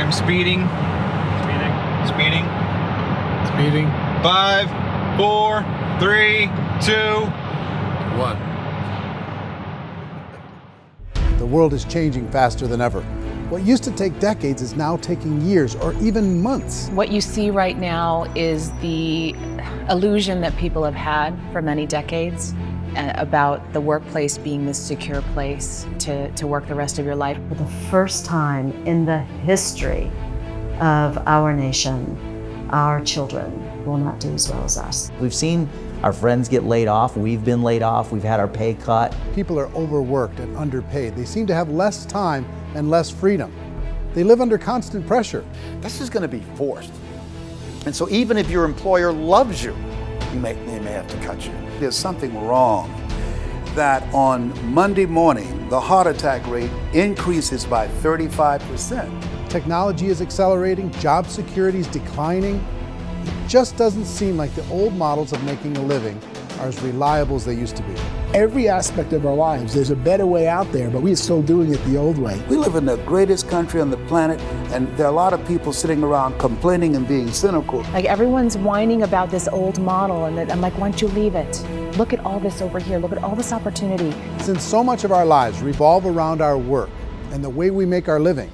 I'm speeding. Speeding. 5, 4, 3, 2, 1. The world is changing faster than ever. What used to take decades is now taking years or even months. What you see right now is the illusion that people have had for many decades about the workplace being this secure place to work the rest of your life. For the first time in the history of our nation, our children will not do as well as us. We've seen our friends get laid off, we've been laid off, we've had our pay cut. People are overworked and underpaid. They seem to have less time and less freedom. They live under constant pressure. This is going to be forced. And so even if your employer loves you, they may have to cut you. There's something wrong that on Monday morning, the heart attack rate increases by 35%. Technology is accelerating, job security is declining. It just doesn't seem like the old models of making a living are as reliable as they used to be. Every aspect of our lives, there's a better way out there, but we're still doing it the old way. We live in the greatest country on the planet, and there are a lot of people sitting around complaining and being cynical. Like everyone's whining about this old model, and I'm like, why don't you leave it? Look at all this over here. Look at all this opportunity. Since so much of our lives revolve around our work and the way we make our living,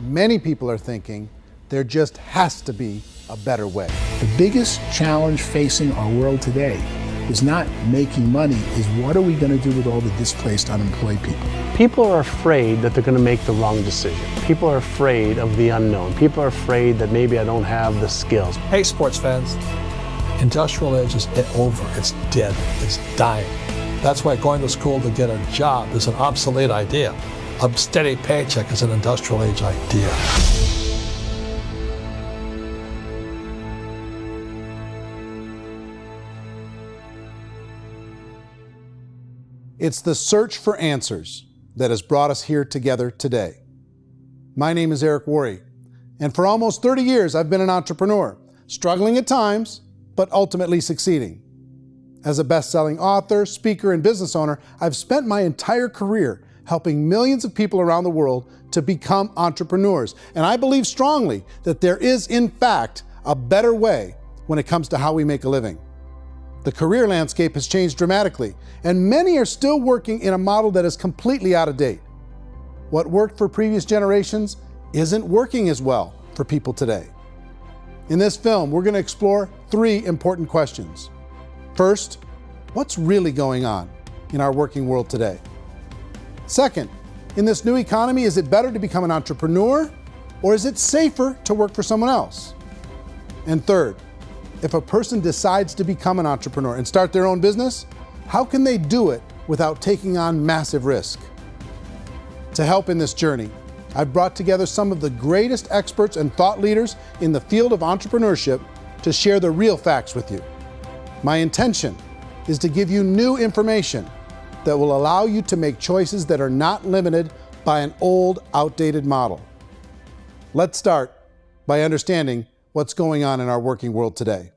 many people are thinking there just has to be a better way. The biggest challenge facing our world today is not making money, is what are we going to do with all the displaced, unemployed people? People are afraid that they're going to make the wrong decision. People are afraid of the unknown. People are afraid that maybe I don't have the skills. Hey, sports fans, industrial age is over. It's dead. It's dying. That's why going to school to get a job is an obsolete idea. A steady paycheck is an industrial age idea. It's the search for answers that has brought us here together today. My name is Eric Worre, and for almost 30 years I've been an entrepreneur, struggling at times, but ultimately succeeding. As a best-selling author, speaker, and business owner, I've spent my entire career helping millions of people around the world to become entrepreneurs. And I believe strongly that there is, in fact, a better way when it comes to how we make a living. The career landscape has changed dramatically, and many are still working in a model that is completely out of date. What worked for previous generations isn't working as well for people today. In this film, we're going to explore 3 important questions. First, what's really going on in our working world today? Second, in this new economy, is it better to become an entrepreneur, or is it safer to work for someone else? And third, if a person decides to become an entrepreneur and start their own business, how can they do it without taking on massive risk? To help in this journey, I've brought together some of the greatest experts and thought leaders in the field of entrepreneurship to share the real facts with you. My intention is to give you new information that will allow you to make choices that are not limited by an old, outdated model. Let's start by understanding what's going on in our working world today.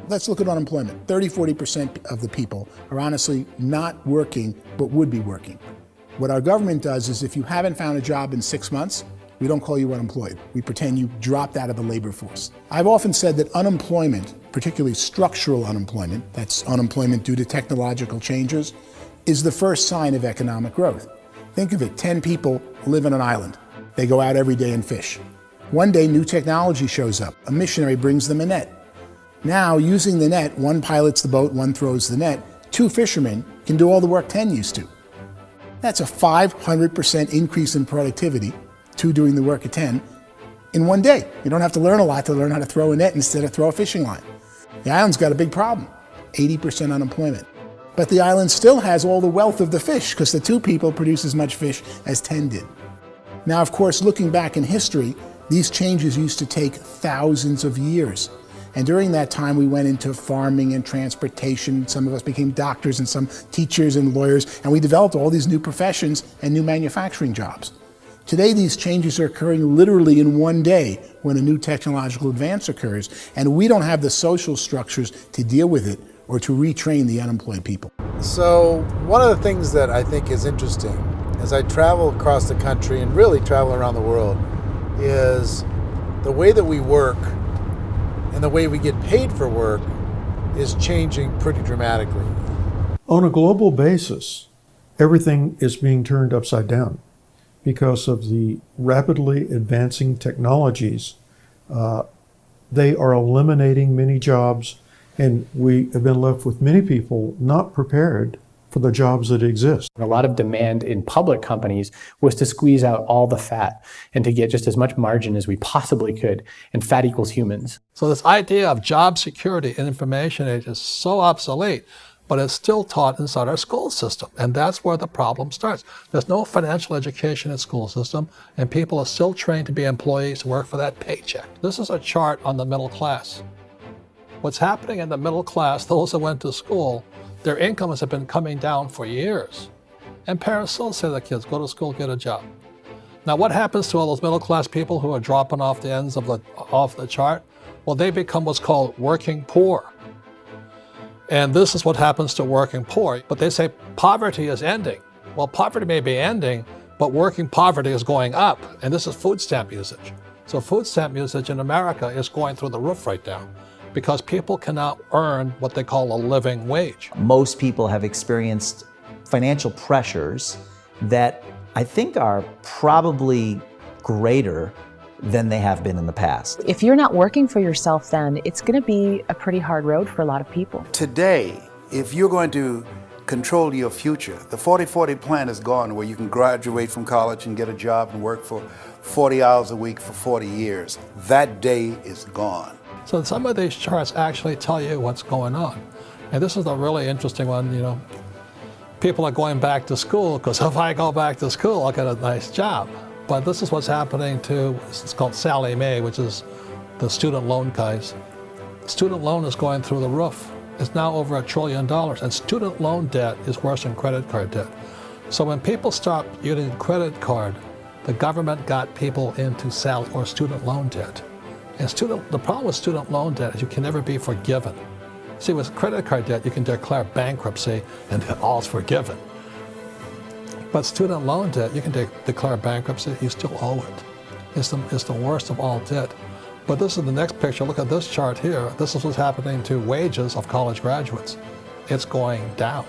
Let's look at unemployment. 30–40% of the people are honestly not working, but would be working. What our government does is if you haven't found a job in 6 months, we don't call you unemployed. We pretend you dropped out of the labor force. I've often said that unemployment, particularly structural unemployment, that's unemployment due to technological changes, is the first sign of economic growth. Think of it, 10 people live on an island. They go out every day and fish. One day, new technology shows up. A missionary brings them a net. Now, using the net, one pilots the boat, one throws the net. 2 fishermen can do all the work 10 used to. That's a 500% increase in productivity, 2 doing the work of 10, in one day. You don't have to learn a lot to learn how to throw a net instead of throw a fishing line. The island's got a big problem, 80% unemployment. But the island still has all the wealth of the fish because the 2 people produce as much fish as 10 did. Now, of course, looking back in history, these changes used to take thousands of years. And during that time, we went into farming and transportation. Some of us became doctors and some teachers and lawyers, and we developed all these new professions and new manufacturing jobs. Today, these changes are occurring literally in one day when a new technological advance occurs, and we don't have the social structures to deal with it or to retrain the unemployed people. So one of the things that I think is interesting as I travel across the country and really travel around the world is the way that we work and the way we get paid for work is changing pretty dramatically. On a global basis, everything is being turned upside down because of the rapidly advancing technologies. They are eliminating many jobs, and we have been left with many people not prepared for the jobs that exist. A lot of demand in public companies was to squeeze out all the fat and to get just as much margin as we possibly could, and fat equals humans. So this idea of job security and information age is so obsolete, but it's still taught inside our school system, and that's where the problem starts. There's no financial education in the school system, and people are still trained to be employees who work for that paycheck. This is a chart on the middle class. What's happening in the middle class, those that went to school, their incomes have been coming down for years. And parents still say to their kids, go to school, get a job. Now what happens to all those middle class people who are dropping off the ends of the chart? Well, they become what's called working poor. And this is what happens to working poor. But they say poverty is ending. Well, poverty may be ending, but working poverty is going up. And this is food stamp usage. So food stamp usage in America is going through the roof right now, because people cannot earn what they call a living wage. Most people have experienced financial pressures that I think are probably greater than they have been in the past. If you're not working for yourself, then it's going to be a pretty hard road for a lot of people. Today, if you're going to control your future, the 40-40 plan is gone, where you can graduate from college and get a job and work for 40 hours a week for 40 years. That day is gone. So some of these charts actually tell you what's going on. And this is a really interesting one, you know. People are going back to school because if I go back to school, I'll get a nice job. But this is what's happening to, it's called Sallie Mae, which is the student loan guys. Student loan is going through the roof. It's now over $1 trillion, and student loan debt is worse than credit card debt. So when people stopped using credit card, the government got people into student loan debt. And the problem with student loan debt is you can never be forgiven. See, with credit card debt, you can declare bankruptcy and all's forgiven. But student loan debt, you can declare bankruptcy, you still owe it. It's the worst of all debt. But this is the next picture. Look at this chart here. This is what's happening to wages of college graduates. It's going down.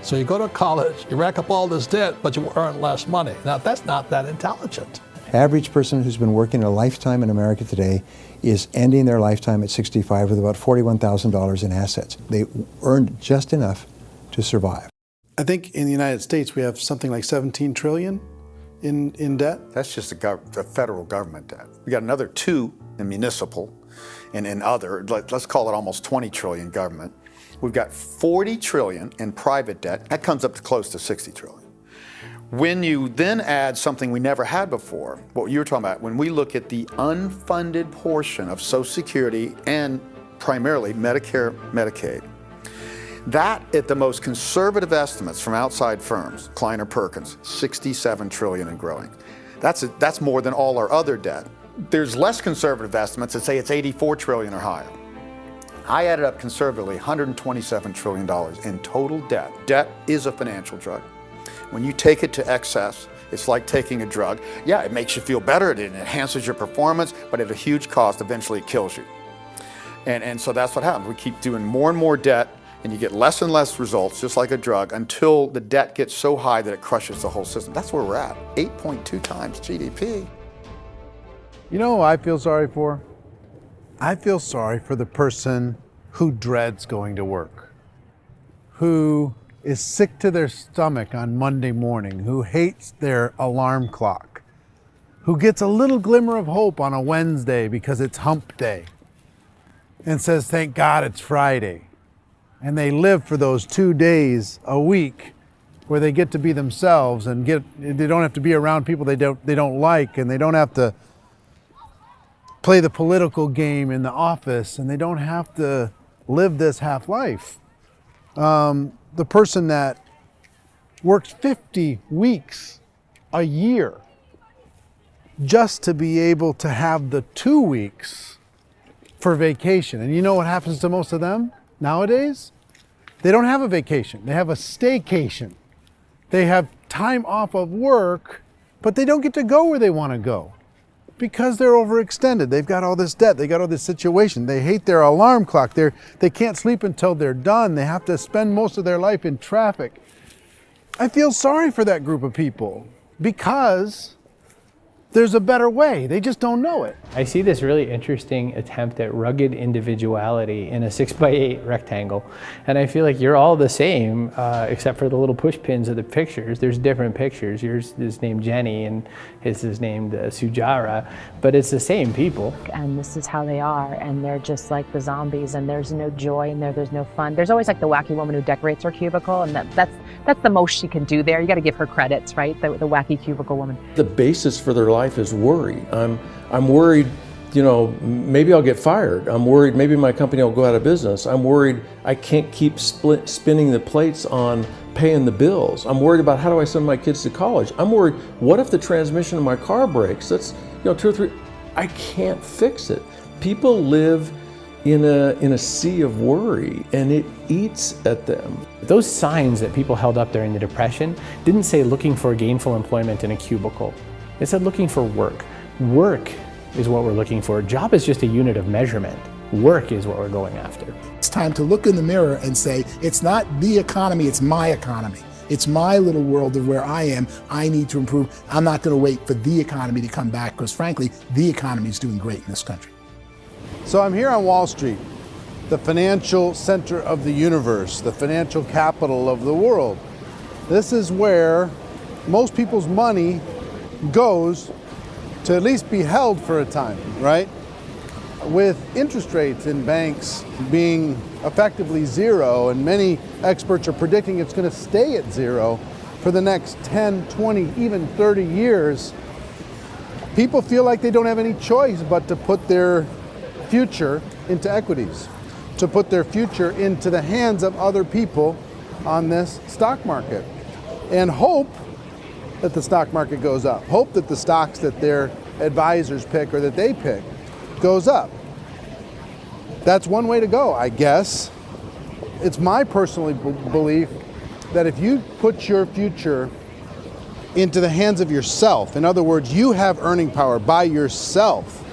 So you go to college, you rack up all this debt, but you earn less money. Now, that's not that intelligent. Average person who's been working a lifetime in America today is ending their lifetime at 65 with about $41,000 in assets. They earned just enough to survive. I think in the United States we have something like 17 trillion in debt. That's just the federal government debt. We got another 2 in municipal and in other, let's call it almost 20 trillion government. We've got 40 trillion in private debt. That comes up to close to 60 trillion. When you then add something we never had before, what you were talking about, when we look at the unfunded portion of Social Security and primarily Medicare, Medicaid, that at the most conservative estimates from outside firms, Kleiner Perkins, 67 trillion and growing. That's more than all our other debt. There's less conservative estimates that say it's 84 trillion or higher. I added up conservatively $127 trillion in total debt. Debt is a financial drug. When you take it to excess, it's like taking a drug. Yeah, it makes you feel better, it enhances your performance, but at a huge cost, eventually it kills you. And so that's what happens. We keep doing more and more debt, and you get less and less results, just like a drug, until the debt gets so high that it crushes the whole system. That's where we're at, 8.2 times GDP. You know who I feel sorry for? I feel sorry for the person who dreads going to work, who is sick to their stomach on Monday morning, who hates their alarm clock, who gets a little glimmer of hope on a Wednesday because it's hump day and says, thank God it's Friday. And they live for those 2 days a week where they get to be themselves and they don't have to be around people they don't like, and they don't have to play the political game in the office, and they don't have to live this half life. The person that works 50 weeks a year just to be able to have the 2 weeks for vacation. And you know what happens to most of them nowadays? They don't have a vacation. They have a staycation. They have time off of work, but they don't get to go where they want to go because they're overextended. They've got all this debt. They got all this situation. They hate their alarm clock. They can't sleep until they're done. They have to spend most of their life in traffic. I feel sorry for that group of people because there's a better way. They just don't know it. I see this really interesting attempt at rugged individuality in a 6x8 rectangle. And I feel like you're all the same, except for the little push pins of the pictures. There's different pictures. Yours is named Jenny and his is named Sujara, but it's the same people. And this is how they are, and they're just like the zombies, and there's no joy in there, there's no fun. There's always like the wacky woman who decorates her cubicle, and that's the most she can do there. You got to give her credits, right? The wacky cubicle woman. The basis for their life is worry. I'm worried, you know, maybe I'll get fired. I'm worried maybe my company will go out of business. I'm worried I can't keep spinning the plates on paying the bills. I'm worried about how do I send my kids to college. I'm worried, what if the transmission of my car breaks? That's, you know, 2 or 3, I can't fix it. People live in a sea of worry, and it eats at them. Those signs that people held up during the Depression didn't say looking for gainful employment in a cubicle. It said looking for work. Work is what we're looking for. Job is just a unit of measurement. Work is what we're going after. It's time to look in the mirror and say, it's not the economy, it's my economy. It's my little world of where I am. I need to improve. I'm not going to wait for the economy to come back because frankly, the economy is doing great in this country. So I'm here on Wall Street, the financial center of the universe, the financial capital of the world. This is where most people's money goes to at least be held for a time, right? With interest rates in banks being effectively zero, and many experts are predicting it's going to stay at zero for the next 10, 20, even 30 years, people feel like they don't have any choice but to put their future into equities, to put their future into the hands of other people on this stock market, and hope that the stock market goes up, hope that the stocks that their advisors pick or that they pick goes up. That's one way to go, I guess. It's my personal belief that if you put your future into the hands of yourself, in other words, you have earning power by yourself,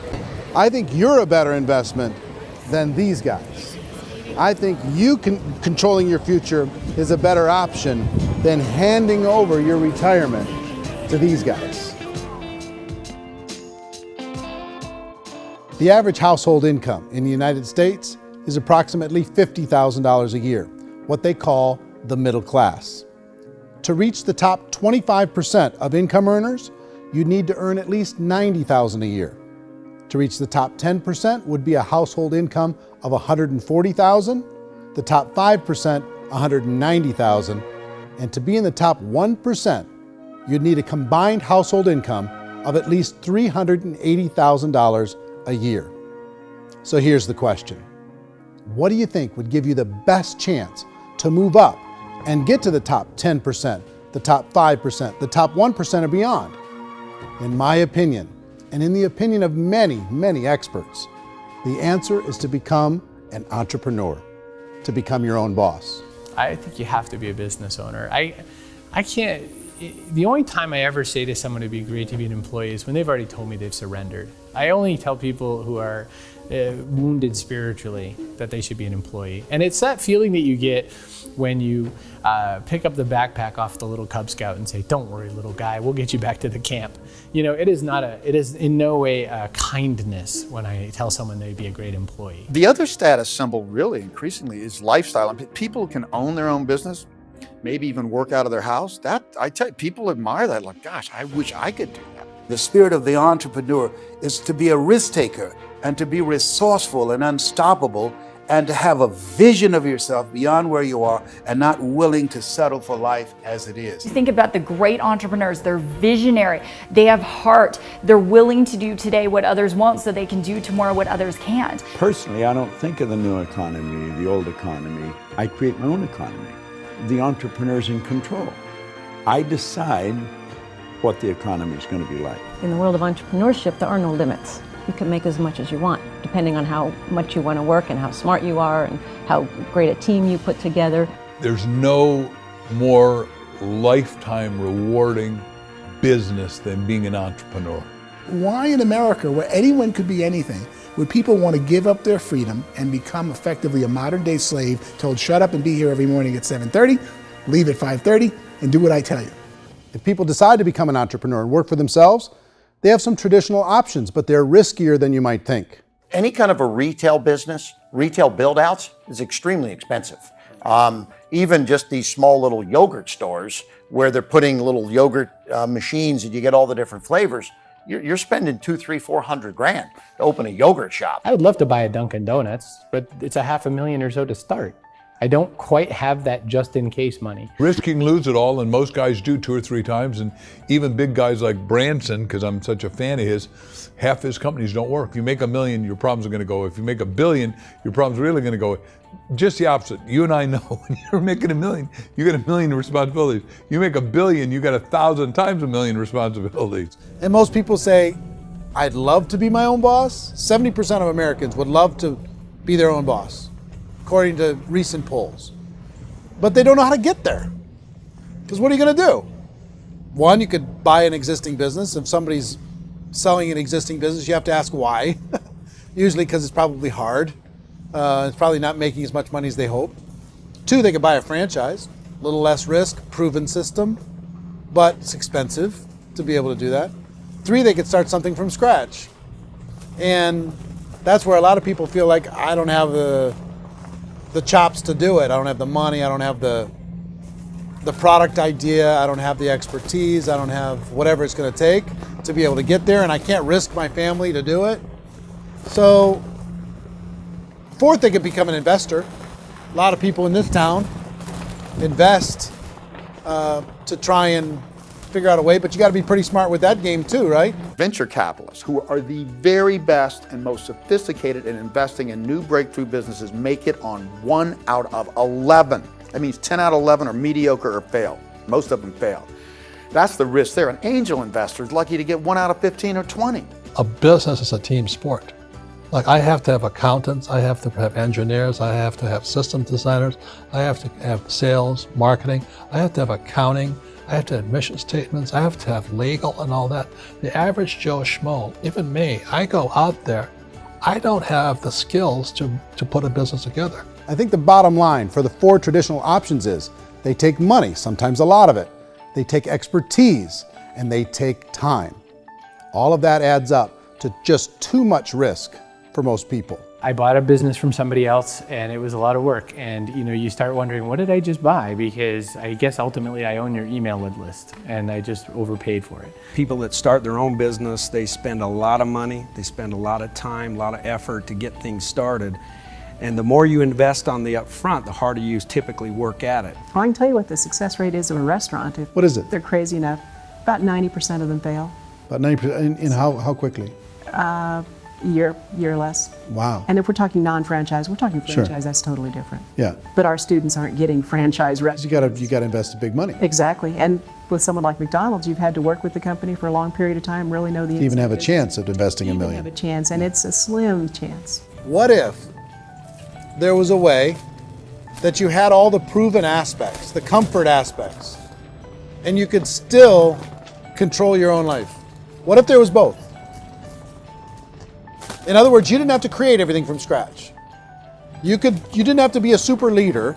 I think you're a better investment than these guys. I think you controlling your future is a better option than handing over your retirement to these guys. The average household income in the United States is approximately $50,000 a year, what they call the middle class. To reach the top 25% of income earners, you'd need to earn at least $90,000 a year. To reach the top 10% would be a household income of $140,000, the top 5%, $190,000, and to be in the top 1%, you'd need a combined household income of at least $380,000 a year. So here's the question. What do you think would give you the best chance to move up and get to the top 10%, the top 5%, the top 1% or beyond? In my opinion, and in the opinion of many, many experts, the answer is to become an entrepreneur, to become your own boss. I think you have to be a business owner. I can't, the only time I ever say to someone it'd be great to be an employee is when they've already told me they've surrendered. I only tell people who are wounded spiritually that they should be an employee. And it's that feeling that you get when you pick up the backpack off the little Cub Scout and say, "Don't worry, little guy, we'll get you back to the camp." You know, it is in no way a kindness when I tell someone they'd be a great employee. The other status symbol really increasingly is lifestyle. And people who can own their own business, maybe even work out of their house, that I tell you, people admire that. Like, gosh, I wish I could do that. The spirit of the entrepreneur is to be a risk taker and to be resourceful and unstoppable and to have a vision of yourself beyond where you are and not willing to settle for life as it is. Think about the great entrepreneurs. They're visionary. They have heart. They're willing to do today what others won't so they can do tomorrow what others can't. Personally, I don't think of the new economy, the old economy. I create my own economy. The entrepreneur's in control. I decide what the economy is going to be like. In the world of entrepreneurship, there are no limits. you can make as much as you want, depending on how much you want to work and how smart you are and how great a team you put together. There's no more lifetime rewarding business than being an entrepreneur. Why in America, where anyone could be anything, would people want to give up their freedom and become effectively a modern-day slave, told shut up and be here every morning at 7:30, leave at 5:30, and do what I tell you? If people decide to become an entrepreneur and work for themselves, they have some traditional options, but they're riskier than you might think. Any kind of a retail business, retail build-outs is extremely expensive. Even just these small little yogurt stores where they're putting little yogurt machines and you get all the different flavors, you're spending $200,000, $300,000, $400,000 to open a yogurt shop. I would love to buy a Dunkin' Donuts, but it's $500,000 or so to start. I don't quite have that just in case money. Risk you can lose it all, and most guys do 2 or 3 times, and even big guys like Branson, because I'm such a fan of his, half his companies don't work. If you make $1 million, your problems are going to go. If you make $1 billion, your problems are really going to go. Just the opposite. You and I know when you're making $1 million, you got $1 million responsibilities. You make $1 billion, you got 1,000 times $1 million responsibilities. And most people say, I'd love to be my own boss. 70% of Americans would love to be their own boss, according to recent polls. But they don't know how to get there. Because what are you going to do? One, you could buy an existing business. If somebody's selling an existing business, you have to ask why. Usually because it's probably hard. It's probably not making as much money as they hope. 2, they could buy a franchise. A little less risk, proven system, but it's expensive to be able to do that. 3, they could start something from scratch. And that's where a lot of people feel like, I don't have the chops to do it. I don't have the money. I don't have the product idea. I don't have the expertise. I don't have whatever it's going to take to be able to get there, and I can't risk my family to do it. So, 4th, they could become an investor. A lot of people in this town invest to try and figure out a way, but you got to be pretty smart with that game too, right? Venture capitalists, who are the very best and most sophisticated in investing in new breakthrough businesses, make it on 1 out of 11. That means 10 out of 11 are mediocre or fail. Most of them fail. That's the risk there. An angel investor is lucky to get 1 out of 15 or 20. A business is a team sport. Like, I have to have accountants, I have to have engineers, I have to have system designers, I have to have sales, marketing, I have to have accounting, I have to have mission statements, I have to have legal and all that. The average Joe Schmo, even me, I go out there, I don't have the skills to put a business together. I think the bottom line for the 4 traditional options is they take money, sometimes a lot of it. They take expertise, and they take time. All of that adds up to just too much risk for most people. I bought a business from somebody else and it was a lot of work. And you start wondering, what did I just buy? Because I guess ultimately I own your email list and I just overpaid for it. People that start their own business, they spend a lot of money, they spend a lot of time, a lot of effort to get things started. And the more you invest on the upfront, the harder you typically work at it. Well, I can tell you what the success rate is of a restaurant. What is it? They're crazy enough. About 90% of them fail. About 90%, in how quickly? Year or less. Wow. And if we're talking non-franchise, we're talking franchise, Sure. That's totally different. Yeah. But our students aren't getting franchise restaurants. You got to invest big money. Exactly. And with someone like McDonald's, you've had to work with the company for a long period of time, really know the To even have a inside chance of investing $1 business. million. Have a chance, and it's a slim chance. What if there was a way that you had all the proven aspects, the comfort aspects, and you could still control your own life? What if there was both? In other words, you didn't have to create everything from scratch. You didn't have to be a super leader.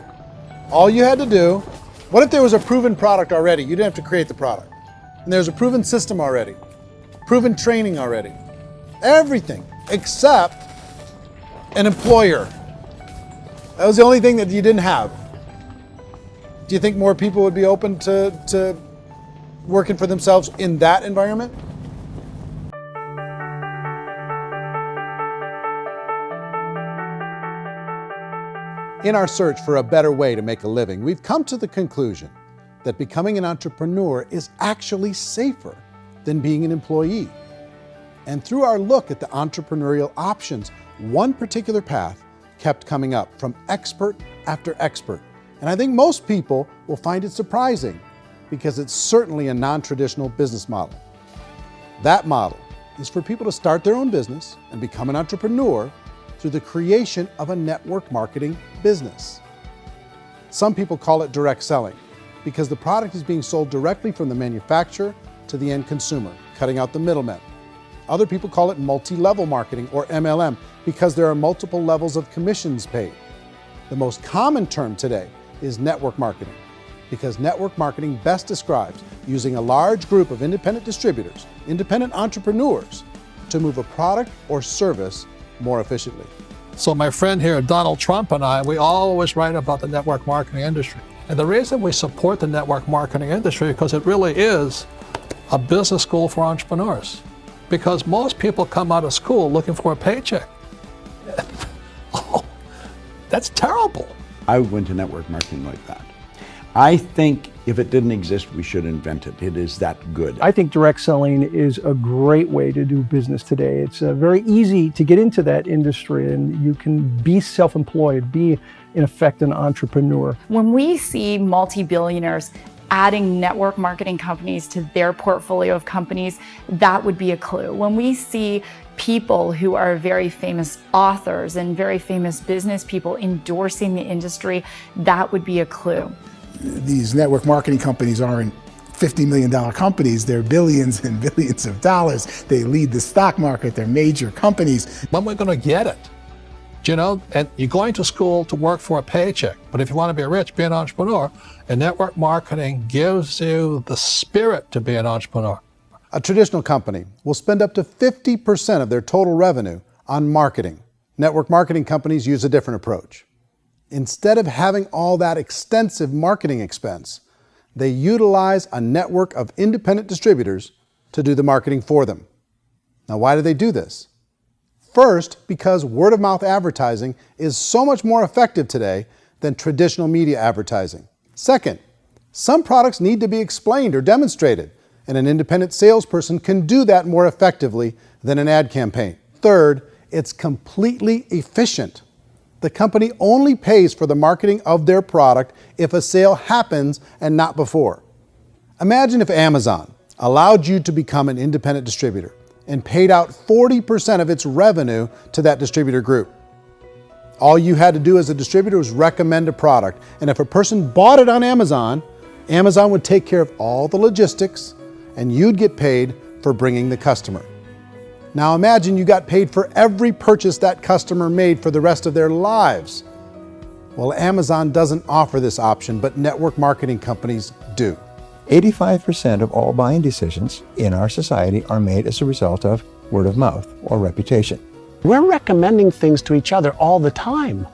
All you had to do, what if there was a proven product already? You didn't have to create the product. And there's a proven system already, proven training already. Everything except an employer. That was the only thing that you didn't have. Do you think more people would be open to working for themselves in that environment? In our search for a better way to make a living, we've come to the conclusion that becoming an entrepreneur is actually safer than being an employee. And through our look at the entrepreneurial options, one particular path kept coming up from expert after expert. And I think most people will find it surprising because it's certainly a non-traditional business model. That model is for people to start their own business and become an entrepreneur through the creation of a network marketing business. Some people call it direct selling because the product is being sold directly from the manufacturer to the end consumer, cutting out the middlemen. Other people call it multi-level marketing, or MLM, because there are multiple levels of commissions paid. The most common term today is network marketing, because network marketing best describes using a large group of independent distributors, independent entrepreneurs, to move a product or service more efficiently. So my friend here, Donald Trump, and I, we always write about the network marketing industry. And the reason we support the network marketing industry is because it really is a business school for entrepreneurs. Because most people come out of school looking for a paycheck. Oh, that's terrible. I went to network marketing like that. I think if it didn't exist, we should invent it. It is that good. I think direct selling is a great way to do business today. It's very easy to get into that industry, and you can be self-employed, be in effect an entrepreneur. When we see multi-billionaires adding network marketing companies to their portfolio of companies, that would be a clue. When we see people who are very famous authors and very famous business people endorsing the industry, that would be a clue. These network marketing companies aren't $50 million companies, they're billions and billions of dollars. They lead the stock market, they're major companies. When we're going to get it? You know, and you're going to school to work for a paycheck, but if you want to be rich, be an entrepreneur, and network marketing gives you the spirit to be an entrepreneur. A traditional company will spend up to 50% of their total revenue on marketing. Network marketing companies use a different approach. Instead of having all that extensive marketing expense, they utilize a network of independent distributors to do the marketing for them. Now, why do they do this? First, because word-of-mouth advertising is so much more effective today than traditional media advertising. Second, some products need to be explained or demonstrated, and an independent salesperson can do that more effectively than an ad campaign. Third, it's completely efficient. The company only pays for the marketing of their product if a sale happens and not before. Imagine if Amazon allowed you to become an independent distributor and paid out 40% of its revenue to that distributor group. All you had to do as a distributor was recommend a product, and if a person bought it on Amazon, Amazon would take care of all the logistics, and you'd get paid for bringing the customer. Now imagine you got paid for every purchase that customer made for the rest of their lives. Well, Amazon doesn't offer this option, but network marketing companies do. 85% of all buying decisions in our society are made as a result of word of mouth or reputation. We're recommending things to each other all the time.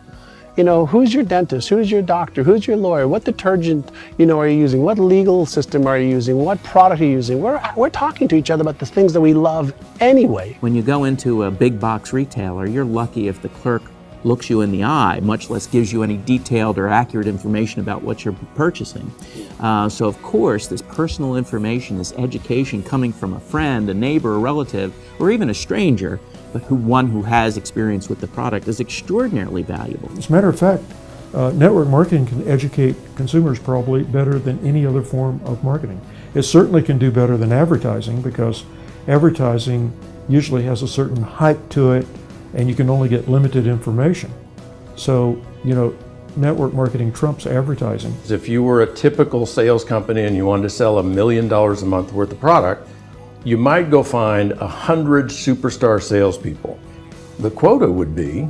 You know, who's your dentist? Who's your doctor? Who's your lawyer? What detergent, are you using? What legal system are you using? What product are you using? We're talking to each other about the things that we love anyway. When you go into a big box retailer, you're lucky if the clerk looks you in the eye, much less gives you any detailed or accurate information about what you're purchasing. So of course, this personal information, this education coming from a friend, a neighbor, a relative, or even a stranger, but one who has experience with the product is extraordinarily valuable. As a matter of fact, network marketing can educate consumers probably better than any other form of marketing. It certainly can do better than advertising because advertising usually has a certain hype to it and you can only get limited information. So, network marketing trumps advertising. If you were a typical sales company and you wanted to sell $1 million a month worth of product, you might go find 100 superstar salespeople. The quota would be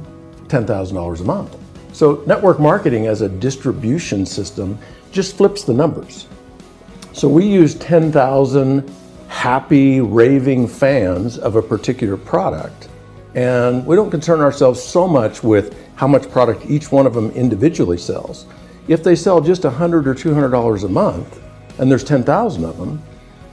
$10,000 a month. So network marketing as a distribution system just flips the numbers. So we use 10,000 happy, raving fans of a particular product, and we don't concern ourselves so much with how much product each one of them individually sells. If they sell just $100 or $200 a month, and there's 10,000 of them,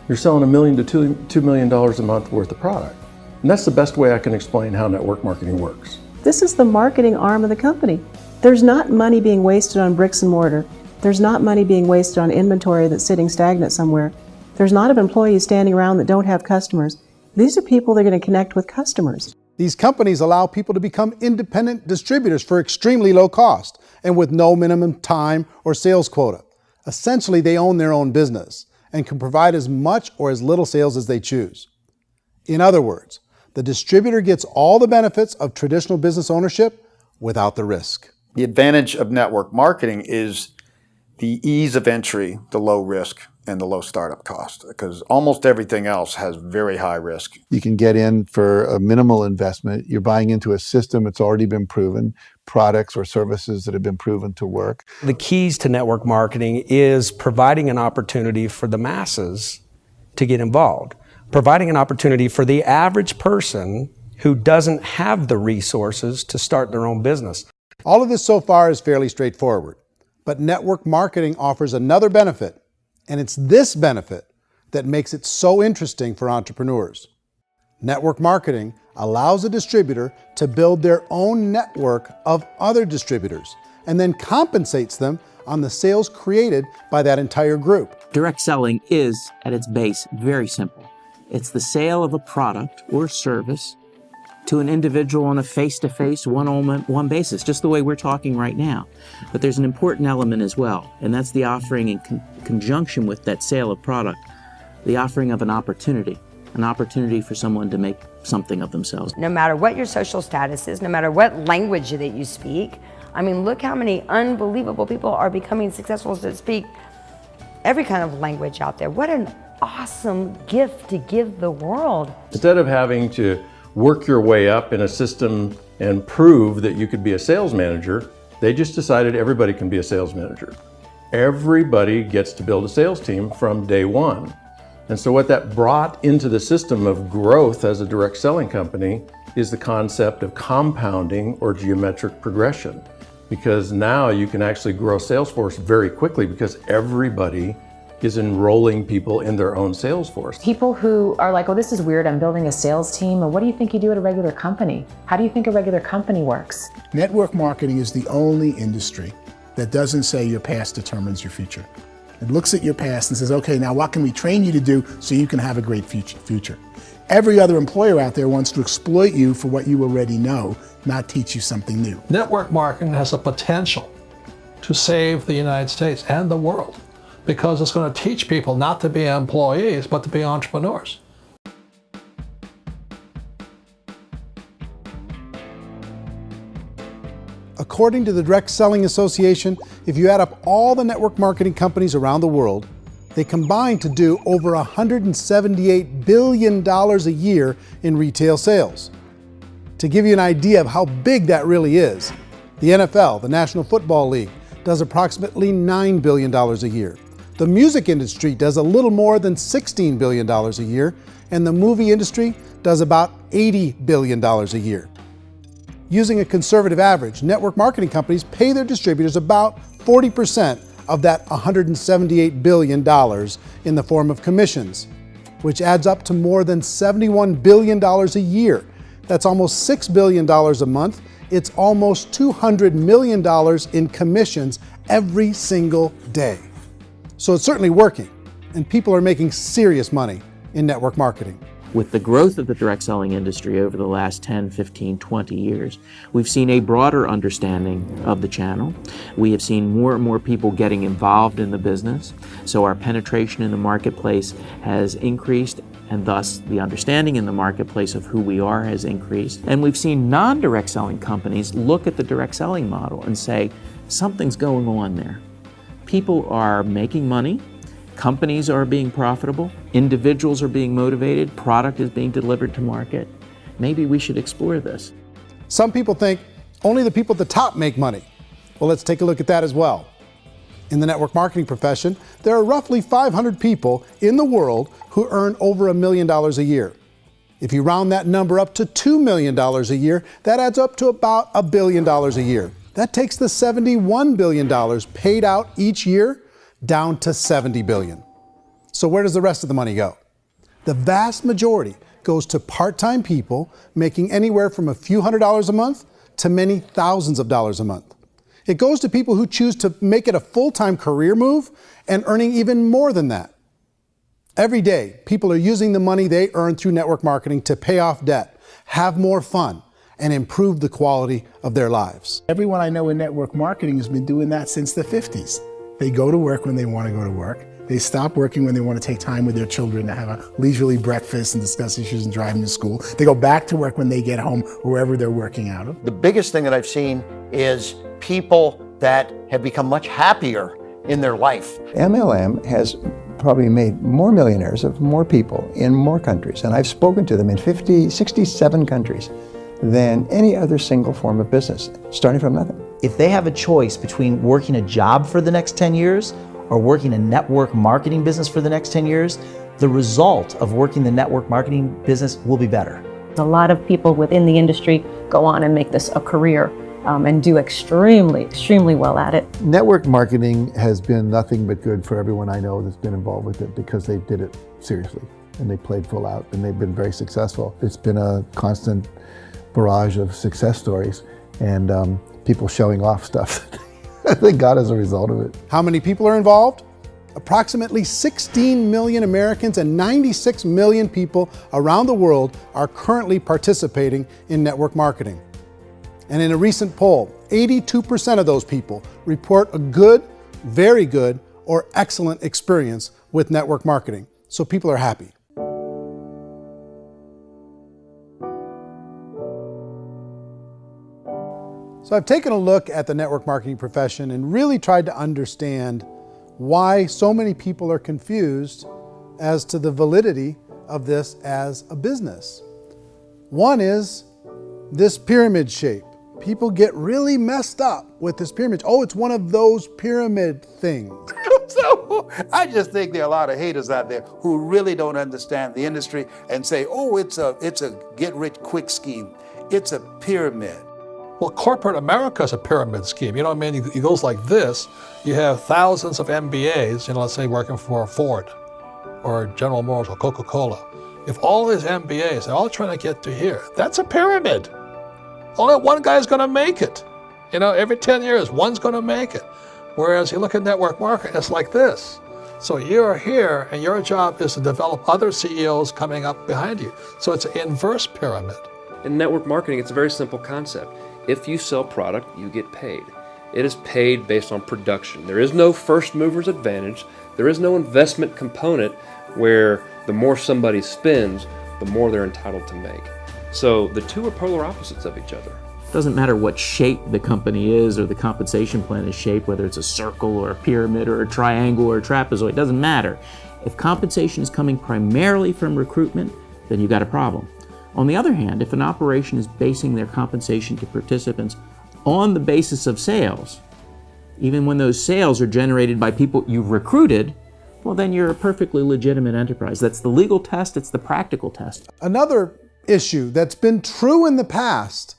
you're selling $1 million to $2 million a month worth of product. And that's the best way I can explain how network marketing works. This is the marketing arm of the company. There's not money being wasted on bricks and mortar. There's not money being wasted on inventory that's sitting stagnant somewhere. There's not employees standing around that don't have customers. These are people that are going to connect with customers. These companies allow people to become independent distributors for extremely low cost and with no minimum time or sales quota. Essentially, they own their own business and can provide as much or as little sales as they choose. In other words, the distributor gets all the benefits of traditional business ownership without the risk. The advantage of network marketing is the ease of entry, the low risk, and the low startup cost, because almost everything else has very high risk. You can get in for a minimal investment. You're buying into a system that's already been proven, products or services that have been proven to work. The keys to network marketing is providing an opportunity for the masses to get involved, providing an opportunity for the average person who doesn't have the resources to start their own business. All of this so far is fairly straightforward, but network marketing offers another benefit, and it's this benefit that makes it so interesting for entrepreneurs. Network marketing allows a distributor to build their own network of other distributors and then compensates them on the sales created by that entire group. Direct selling is, at its base, very simple. It's the sale of a product or service to an individual on a face-to-face, one-on-one basis, just the way we're talking right now. But there's an important element as well, and that's the offering in conjunction with that sale of product, the offering of an opportunity for someone to make something of themselves. No matter what your social status is, no matter what language that you speak, I mean, look how many unbelievable people are becoming successful to speak every kind of language out there. What an awesome gift to give the world. Instead of having to work your way up in a system and prove that you could be a sales manager, they just decided everybody can be a sales manager. Everybody gets to build a sales team from day one. And so what that brought into the system of growth as a direct selling company is the concept of compounding or geometric progression. Because now you can actually grow sales force very quickly because everybody is enrolling people in their own sales force. People who are like, oh, this is weird, I'm building a sales team. And what do you think you do at a regular company? How do you think a regular company works? Network marketing is the only industry that doesn't say your past determines your future. It looks at your past and says, okay, now what can we train you to do so you can have a great future? Every other employer out there wants to exploit you for what you already know, not teach you something new. Network marketing has a potential to save the United States and the world, because it's going to teach people not to be employees, but to be entrepreneurs. According to the Direct Selling Association, if you add up all the network marketing companies around the world, they combine to do over $178 billion a year in retail sales. To give you an idea of how big that really is, the NFL, the National Football League, does approximately $9 billion a year. The music industry does a little more than $16 billion a year, and the movie industry does about $80 billion a year. Using a conservative average, network marketing companies pay their distributors about 40% of that $178 billion in the form of commissions, which adds up to more than $71 billion a year. That's almost $6 billion a month. It's almost $200 million in commissions every single day. So it's certainly working, and people are making serious money in network marketing. With the growth of the direct selling industry over the last 10, 15, 20 years, we've seen a broader understanding of the channel. We have seen more and more people getting involved in the business, so our penetration in the marketplace has increased, and thus the understanding in the marketplace of who we are has increased. And we've seen non-direct selling companies look at the direct selling model and say, something's going on there. People are making money, companies are being profitable, individuals are being motivated, product is being delivered to market. Maybe we should explore this. Some people think only the people at the top make money. Well, let's take a look at that as well. In the network marketing profession, there are roughly 500 people in the world who earn over $1 million a year. If you round that number up to $2 million a year, that adds up to about $1 billion a year. That takes the $71 billion paid out each year down to $70 billion. So where does the rest of the money go? The vast majority goes to part-time people making anywhere from a few $100s a month to many thousands of dollars a month. It goes to people who choose to make it a full-time career move and earning even more than that. Every day, people are using the money they earn through network marketing to pay off debt, have more fun, and improve the quality of their lives. Everyone I know in network marketing has been doing that since the 50s. They go to work when they want to go to work. They stop working when they want to take time with their children to have a leisurely breakfast and discuss issues and driving to school. They go back to work when they get home, wherever they're working out of. The biggest thing that I've seen is people that have become much happier in their life. MLM has probably made more millionaires of more people in more countries, and I've spoken to them in 67 countries, than any other single form of business, starting from nothing. If they have a choice between working a job for the next 10 years or working a network marketing business for the next 10 years, the result of working the network marketing business will be better. A lot of people within the industry go on and make this a career and do extremely well at it. Network marketing has been nothing but good for everyone I know that's been involved with it because they did it seriously and they played full out and they've been very successful. It's been a constant barrage of success stories and people showing off stuff that they got as a result of it. How many people are involved? Approximately 16 million Americans and 96 million people around the world are currently participating in network marketing. And in a recent poll, 82% of those people report a good, very good, or excellent experience with network marketing. So people are happy. So I've taken a look at the network marketing profession and really tried to understand why so many people are confused as to the validity of this as a business. One is this pyramid shape. People get really messed up with this pyramid. Oh, it's one of those pyramid things. So I just think there are a lot of haters out there who really don't understand the industry and say, oh, it's a get-rich-quick scheme. It's a pyramid. Well, corporate America is a pyramid scheme. You know what I mean? It goes like this. You have thousands of MBAs, let's say working for Ford or General Motors or Coca-Cola. If all these MBAs, they're all trying to get to here, that's a pyramid. Only one guy's going to make it. Every 10 years, one's going to make it. Whereas you look at network marketing, it's like this. So you're here, and your job is to develop other CEOs coming up behind you. So it's an inverse pyramid. In network marketing, it's a very simple concept. If you sell product, you get paid. It is paid based on production. There is no first mover's advantage. There is no investment component where the more somebody spends, the more they're entitled to make. So the two are polar opposites of each other. It doesn't matter what shape the company is or the compensation plan is shaped, whether it's a circle or a pyramid or a triangle or a trapezoid, it doesn't matter. If compensation is coming primarily from recruitment, then you've got a problem. On the other hand, if an operation is basing their compensation to participants on the basis of sales, even when those sales are generated by people you've recruited, well, then you're a perfectly legitimate enterprise. That's the legal test, it's the practical test. Another issue that's been true in the past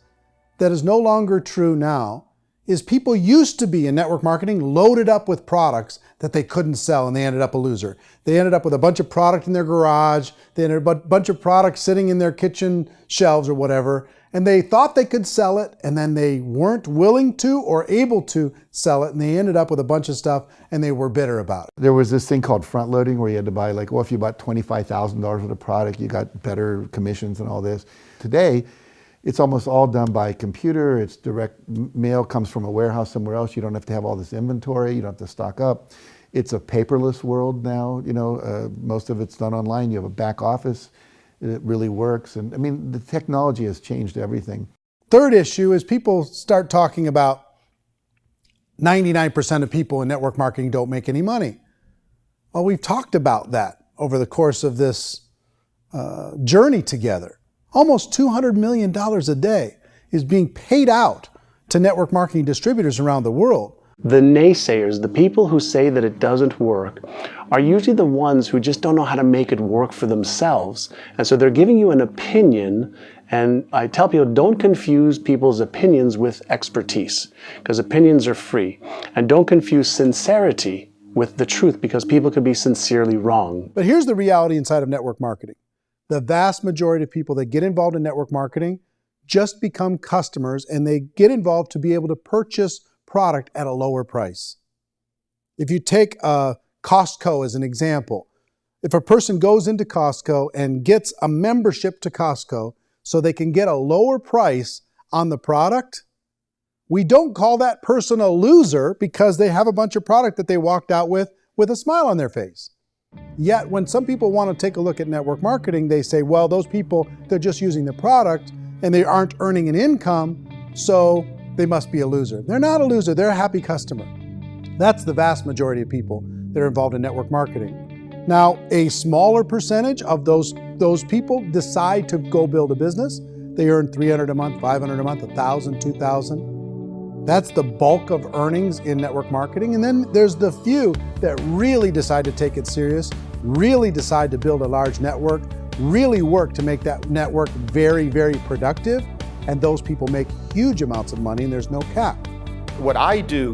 that is no longer true now is people used to be in network marketing loaded up with products that they couldn't sell and they ended up a loser. They ended up with a bunch of product in their garage, they ended up with a bunch of products sitting in their kitchen shelves or whatever, and they thought they could sell it and then they weren't willing to or able to sell it and they ended up with a bunch of stuff and they were bitter about it. There was this thing called front loading where you had to buy if you bought $25,000 worth of product, you got better commissions and all this. Today, it's almost all done by computer. It's direct mail, comes from a warehouse somewhere else. You don't have to have all this inventory. You don't have to stock up. It's a paperless world now. Most of it's done online. You have a back office. It really works. And I mean, the technology has changed everything. Third issue is people start talking about 99% of people in network marketing don't make any money. Well, we've talked about that over the course of this journey together. Almost $200 million a day is being paid out to network marketing distributors around the world. The naysayers, the people who say that it doesn't work, are usually the ones who just don't know how to make it work for themselves. And so they're giving you an opinion, and I tell people, don't confuse people's opinions with expertise, because opinions are free. And don't confuse sincerity with the truth, because people can be sincerely wrong. But here's the reality inside of network marketing. The vast majority of people that get involved in network marketing just become customers, and they get involved to be able to purchase product at a lower price. If you take Costco as an example, if a person goes into Costco and gets a membership to Costco so they can get a lower price on the product, we don't call that person a loser because they have a bunch of product that they walked out with with a smile on their face. Yet when some people want to take a look at network marketing, they say, well, those people, they're just using the product and they aren't earning an income, so they must be a loser. They're not a loser, they're a happy customer. That's the vast majority of people that are involved in network marketing. Now, a smaller percentage of those people decide to go build a business. They earn $300 a month, $500 a month, $1,000, $2,000. That's the bulk of earnings in network marketing. And then there's the few that really decide to take it serious, really decide to build a large network, really work to make that network very, very productive. And those people make huge amounts of money and there's no cap. What I do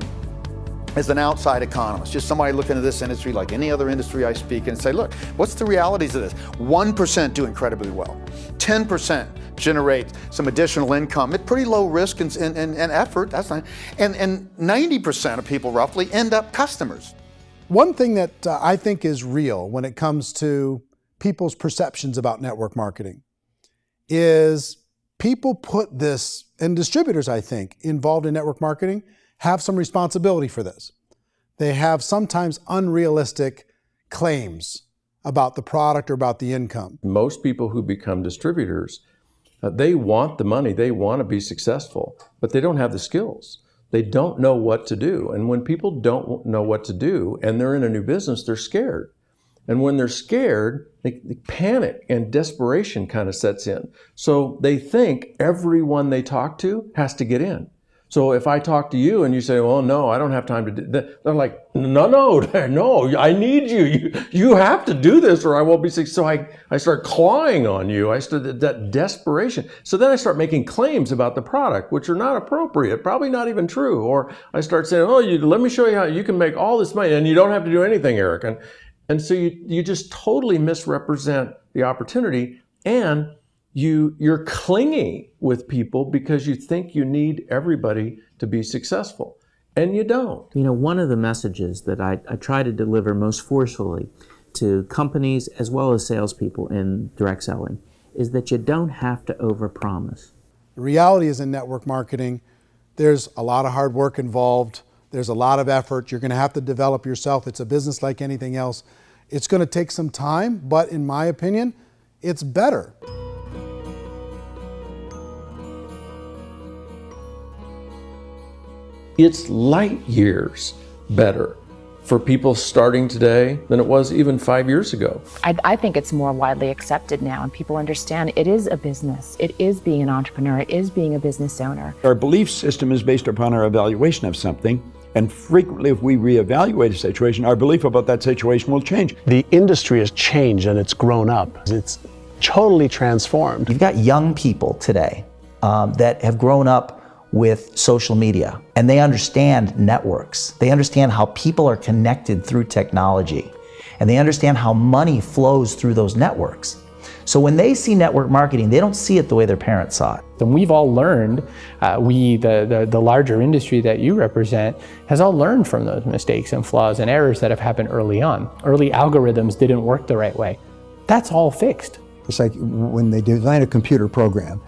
as an outside economist, just somebody looking at this industry like any other industry I speak in and say, look, what's the realities of this? 1% do incredibly well. 10% generate some additional income at pretty low risk and effort, that's not, and 90% of people roughly end up customers. One thing that I think is real when it comes to people's perceptions about network marketing is people put this, and distributors, I think, involved in network marketing have some responsibility for this. They have sometimes unrealistic claims about the product or about the income. Most people who become distributors, they want the money, they want to be successful, but they don't have the skills. They don't know what to do. And when people don't know what to do and they're in a new business, they're scared. And when they're scared, they panic and desperation kind of sets in. So they think everyone they talk to has to get in. So if I talk to you and you say, well, no, I don't have time to do that, they're like, no, I need you. You have to do this or I won't be successful. So I start clawing on you. I start that desperation. So then I start making claims about the product, which are not appropriate, probably not even true. Or I start saying, oh, let me show you how you can make all this money and you don't have to do anything, Eric. And so you just totally misrepresent the opportunity, and you're clingy with people because you think you need everybody to be successful, and you don't. You know, one of the messages that I try to deliver most forcefully to companies as well as salespeople in direct selling is that you don't have to overpromise. The reality is in network marketing, there's a lot of hard work involved. There's a lot of effort. You're going to have to develop yourself. It's a business like anything else. It's going to take some time, but in my opinion, it's better. It's light years better for people starting today than it was even 5 years ago. I think it's more widely accepted now, and people understand it is a business. It is being an entrepreneur. It is being a business owner. Our belief system is based upon our evaluation of something. And frequently, if we reevaluate a situation, our belief about that situation will change. The industry has changed and it's grown up. It's totally transformed. You've got young people today that have grown up with social media, and they understand networks. They understand how people are connected through technology, and they understand how money flows through those networks. So when they see network marketing, they don't see it the way their parents saw it. And we've all learned, the larger industry that you represent, has all learned from those mistakes and flaws and errors that have happened early on. Early algorithms didn't work the right way. That's all fixed. It's like when they design a computer program,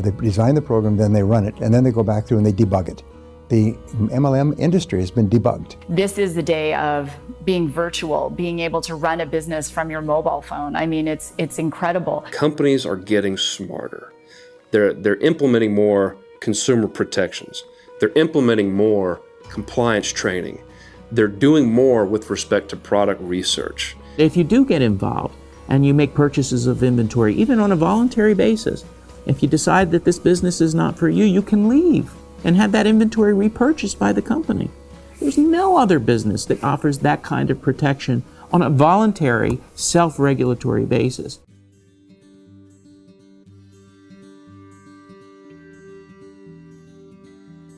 they design the program, then they run it, and then they go back through and they debug it. The MLM industry has been debugged. This is the day of being virtual, being able to run a business from your mobile phone. I mean, it's incredible. Companies are getting smarter. They're implementing more consumer protections. They're implementing more compliance training. They're doing more with respect to product research. If you do get involved and you make purchases of inventory, even on a voluntary basis, if you decide that this business is not for you, you can leave and have that inventory repurchased by the company. There's no other business that offers that kind of protection on a voluntary, self-regulatory basis.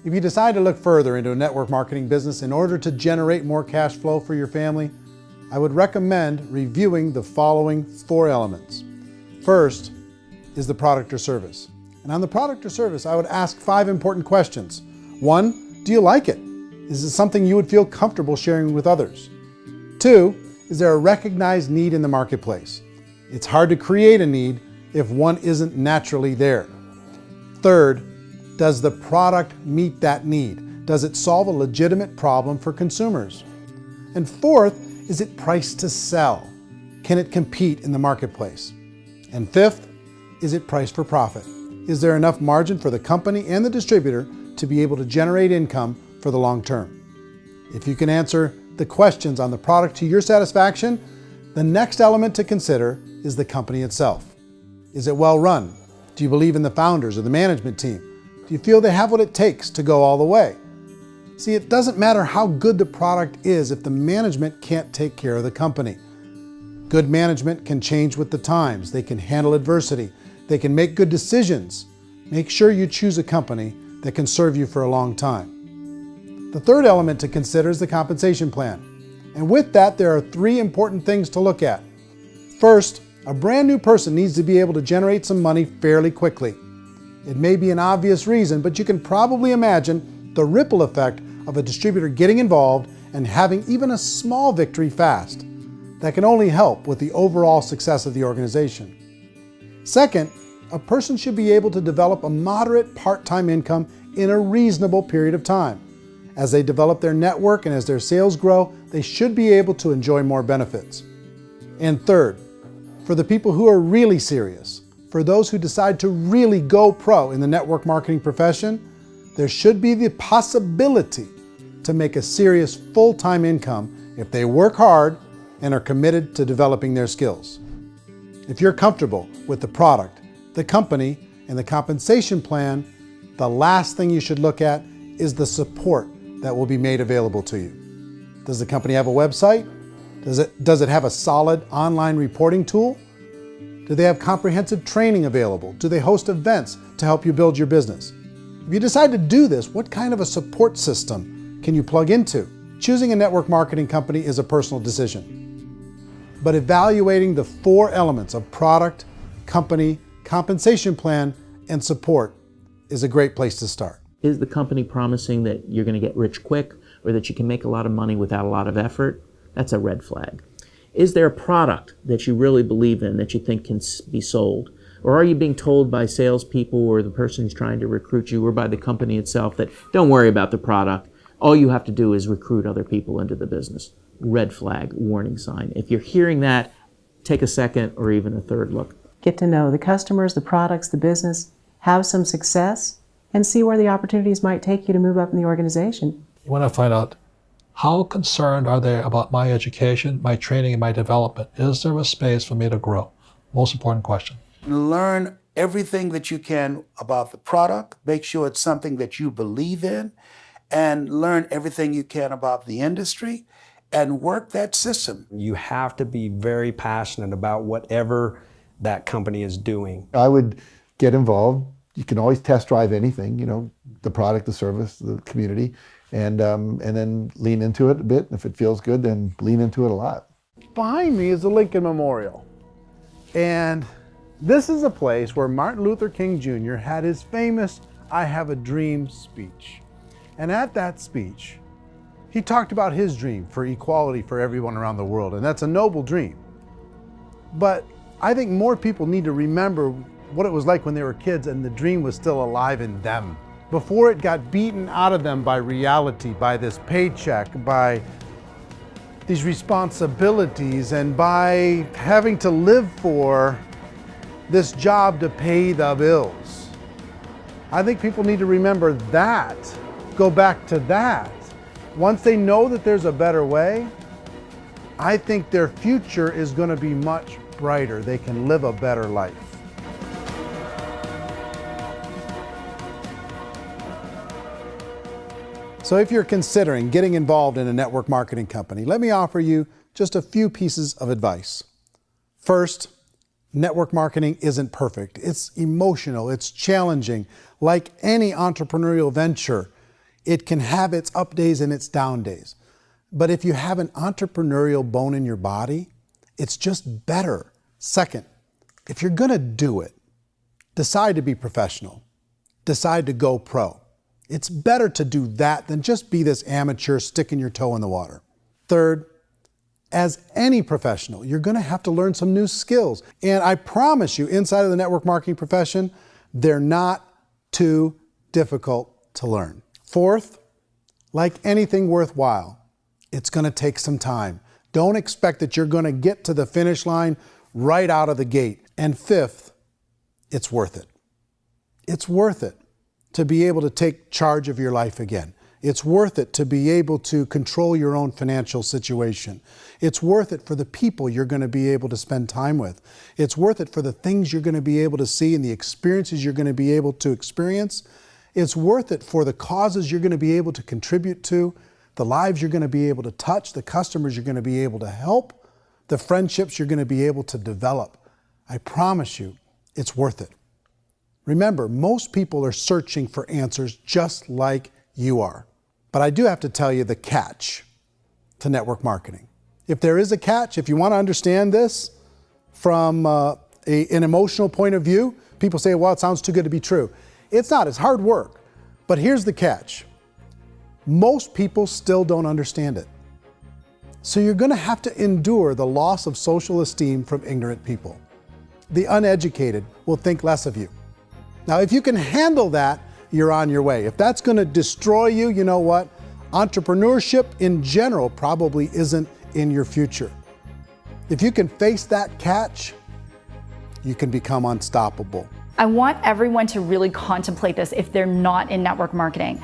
If you decide to look further into a network marketing business in order to generate more cash flow for your family, I would recommend reviewing the following 4 elements. First is the product or service. And on the product or service, I would ask 5 important questions. 1, do you like it? Is it something you would feel comfortable sharing with others? 2, is there a recognized need in the marketplace? It's hard to create a need if one isn't naturally there. 3rd, does the product meet that need? Does it solve a legitimate problem for consumers? And 4th, Is it priced to sell? Can it compete in the marketplace? And fifth, is it priced for profit? Is there enough margin for the company and the distributor to be able to generate income for the long term? If you can answer the questions on the product to your satisfaction, the next element to consider is the company itself. Is it well run? Do you believe in the founders or the management team? Do you feel they have what it takes to go all the way? See, it doesn't matter how good the product is if the management can't take care of the company. Good management can change with the times. They can handle adversity. They can make good decisions. Make sure you choose a company that can serve you for a long time. The third element to consider is the compensation plan. And with that, there are 3 important things to look at. First, a brand new person needs to be able to generate some money fairly quickly. It may be an obvious reason, but you can probably imagine the ripple effect of a distributor getting involved and having even a small victory fast. That can only help with the overall success of the organization. Second, a person should be able to develop a moderate part-time income in a reasonable period of time. As they develop their network and as their sales grow, they should be able to enjoy more benefits. And third, for the people who are really serious, for those who decide to really go pro in the network marketing profession, there should be the possibility to make a serious full-time income if they work hard and are committed to developing their skills. If you're comfortable with the product, the company, and the compensation plan, the last thing you should look at is the support that will be made available to you. Does the company have a website? Does it have a solid online reporting tool? Do they have comprehensive training available? Do they host events to help you build your business? If you decide to do this, what kind of a support system can you plug into? Choosing a network marketing company is a personal decision. But evaluating the 4 elements of product, company, compensation plan, and support is a great place to start. Is the company promising that you're going to get rich quick or that you can make a lot of money without a lot of effort? That's a red flag. Is there a product that you really believe in that you think can be sold? Or are you being told by salespeople or the person who's trying to recruit you or by the company itself that don't worry about the product, all you have to do is recruit other people into the business? Red flag, warning sign. If you're hearing that, take a second or even a third look. Get to know the customers, the products, the business, have some success, and see where the opportunities might take you to move up in the organization. You want to find out how concerned are they about my education, my training, and my development? Is there a space for me to grow? Most important question. Learn everything that you can about the product. Make sure it's something that you believe in, and learn everything you can about the industry and work that system. You have to be very passionate about whatever that company is doing. I would get involved. You can always test drive anything, the product, the service, the community, and then lean into it a bit. If it feels good, then lean into it a lot. Behind me is the Lincoln Memorial. And this is a place where Martin Luther King Jr. had his famous "I Have a Dream" speech. And at that speech, he talked about his dream for equality for everyone around the world, and that's a noble dream. But I think more people need to remember what it was like when they were kids and the dream was still alive in them. Before it got beaten out of them by reality, by this paycheck, by these responsibilities, and by having to live for this job to pay the bills. I think people need to remember that, go back to that. Once they know that there's a better way, I think their future is going to be much brighter. They can live a better life. So if you're considering getting involved in a network marketing company, let me offer you just a few pieces of advice. First, network marketing isn't perfect. It's emotional, it's challenging. Like any entrepreneurial venture, it can have its up days and its down days. But if you have an entrepreneurial bone in your body, it's just better. Second, if you're gonna do it, decide to be professional. Decide to go pro. It's better to do that than just be this amateur sticking your toe in the water. Third, as any professional, you're gonna have to learn some new skills. And I promise you, inside of the network marketing profession, they're not too difficult to learn. Fourth, like anything worthwhile, it's gonna take some time. Don't expect that you're going to get to the finish line right out of the gate. And fifth, it's worth it. It's worth it to be able to take charge of your life again. It's worth it to be able to control your own financial situation. It's worth it for the people you're going to be able to spend time with. It's worth it for the things you're going to be able to see and the experiences you're going to be able to experience. It's worth it for the causes you're going to be able to contribute to, the lives you're going to be able to touch, the customers you're going to be able to help, the friendships you're going to be able to develop. I promise you, it's worth it. Remember, most people are searching for answers just like you are. But I do have to tell you the catch to network marketing. If there is a catch, if you want to understand this from an emotional point of view, people say, well, it sounds too good to be true. It's not, it's hard work. But here's the catch. Most people still don't understand it. So you're going to have to endure the loss of social esteem from ignorant people. The uneducated will think less of you. Now, if you can handle that, you're on your way. If that's going to destroy you, you know what? Entrepreneurship in general probably isn't in your future. If you can face that catch, you can become unstoppable. I want everyone to really contemplate this if they're not in network marketing.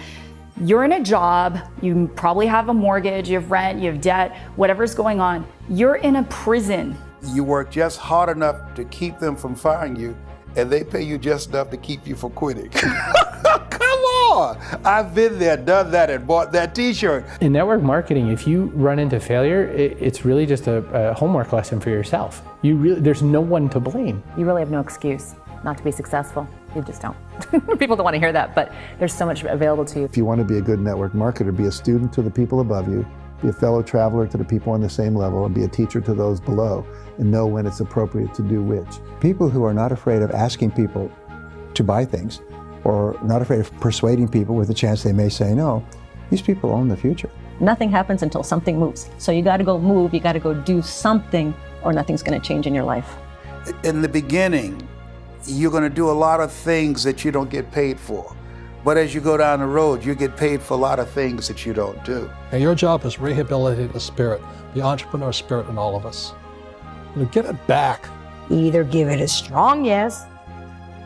You're in a job, you probably have a mortgage, you have rent, you have debt, whatever's going on. You're in a prison. You work just hard enough to keep them from firing you, and they pay you just enough to keep you from quitting. Come on! I've been there, done that, and bought that t-shirt. In network marketing, if you run into failure, it's really just a homework lesson for yourself. There's no one to blame. You really have no excuse not to be successful. You just don't. People don't want to hear that, but there's so much available to you. If you want to be a good network marketer, be a student to the people above you, be a fellow traveler to the people on the same level, and be a teacher to those below, and know when it's appropriate to do which. People who are not afraid of asking people to buy things, or not afraid of persuading people with the chance they may say no, these people own the future. Nothing happens until something moves. So you got to go move, you got to go do something, or nothing's going to change in your life. In the beginning, you're going to do a lot of things that you don't get paid for. But as you go down the road, you get paid for a lot of things that you don't do. And your job is rehabilitate the spirit, the entrepreneur spirit in all of us. Get it back. Either give it a strong yes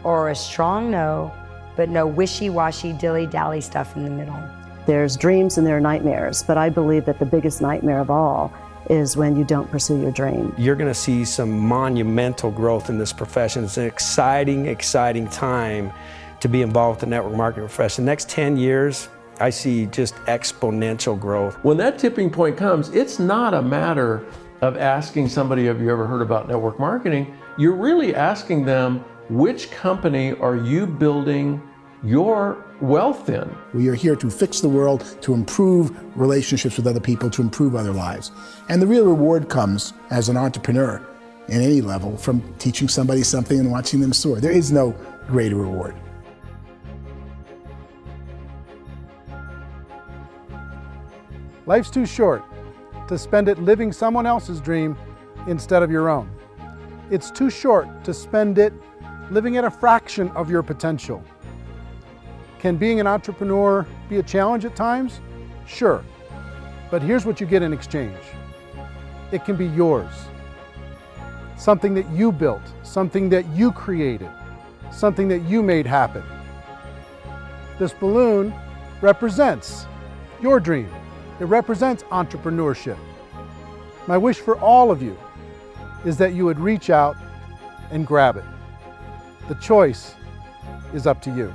or a strong no, but no wishy-washy, dilly-dally stuff in the middle. There's dreams and there are nightmares, but I believe that the biggest nightmare of all is when you don't pursue your dream. You're going to see some monumental growth in this profession. It's an exciting, exciting time to be involved with the network marketing profession. The next 10 years, I see just exponential growth. When that tipping point comes, it's not a matter of asking somebody, have you ever heard about network marketing? You're really asking them, which company are you building your wealth in? We are here to fix the world, to improve relationships with other people, to improve other lives. And the real reward comes as an entrepreneur in any level from teaching somebody something and watching them soar. There is no greater reward. Life's too short to spend it living someone else's dream instead of your own. It's too short to spend it living at a fraction of your potential. Can being an entrepreneur be a challenge at times? Sure. But here's what you get in exchange. It can be yours. Something that you built, something that you created, something that you made happen. This balloon represents your dream. It represents entrepreneurship. My wish for all of you is that you would reach out and grab it. The choice is up to you.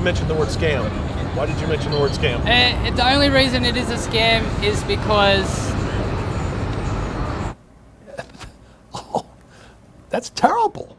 mention the word scam? Why did you mention the word scam? The only reason it is a scam is because... That's terrible.